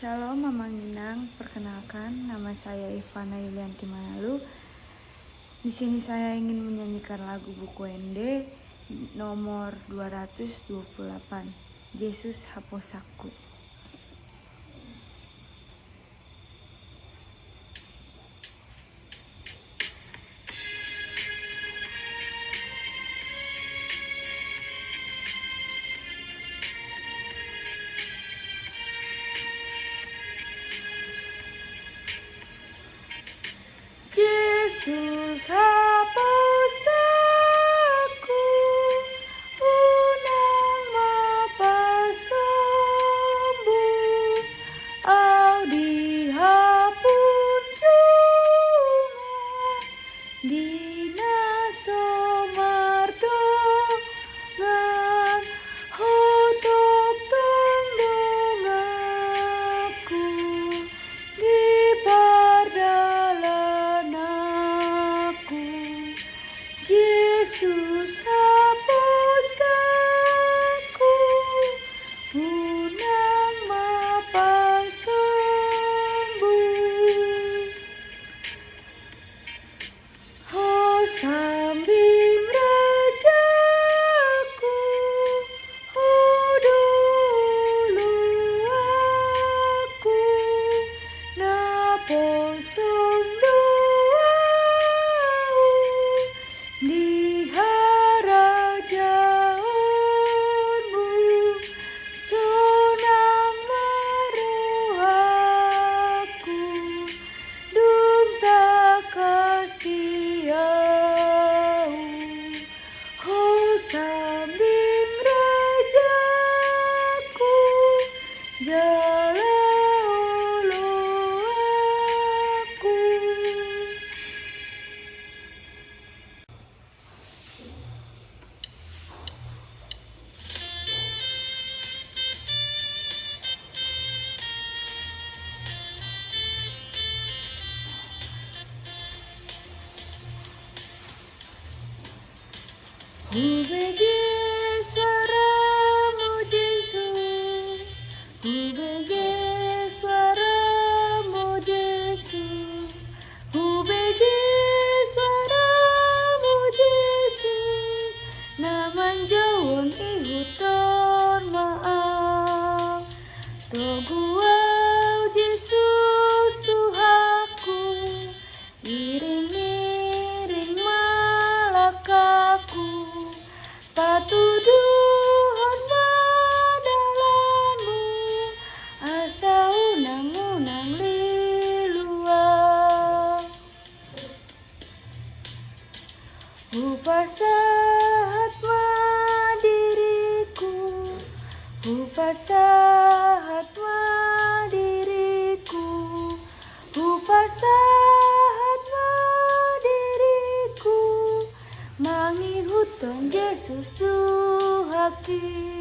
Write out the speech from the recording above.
Shalom Mama Minang, perkenalkan nama saya Ivana Yulianti Manalu. Di sini saya ingin menyanyikan lagu buku Ende nomor 228, Yesus hapus aku. Yesus hapus aku, unang mapasembuh, au dihapus junga, dinaso mardongan, hutuk tengdong aku, di pardalan aku. Yesus hapus aku, unang mapasembuh. Oh sambing rajaku, oh dulu aku naposong doamu di harajaanmu, sonang maruh aku, dung takas tiau. Oh sambing rajaku, jala ulu aku. Ku begi suaramu Yesus, ku begi suaramu Yesus, ku begi suaramu Yesus, naman jawon ihuton maaf, toguau Yesus Tuhaku, iring-iring malakaku, patuduhon madalanmu, asa unang-unang liluang. Upasahat madiriku, upasahat madiriku, upasahat madiriku, mangihuton Yesus Tuhaki.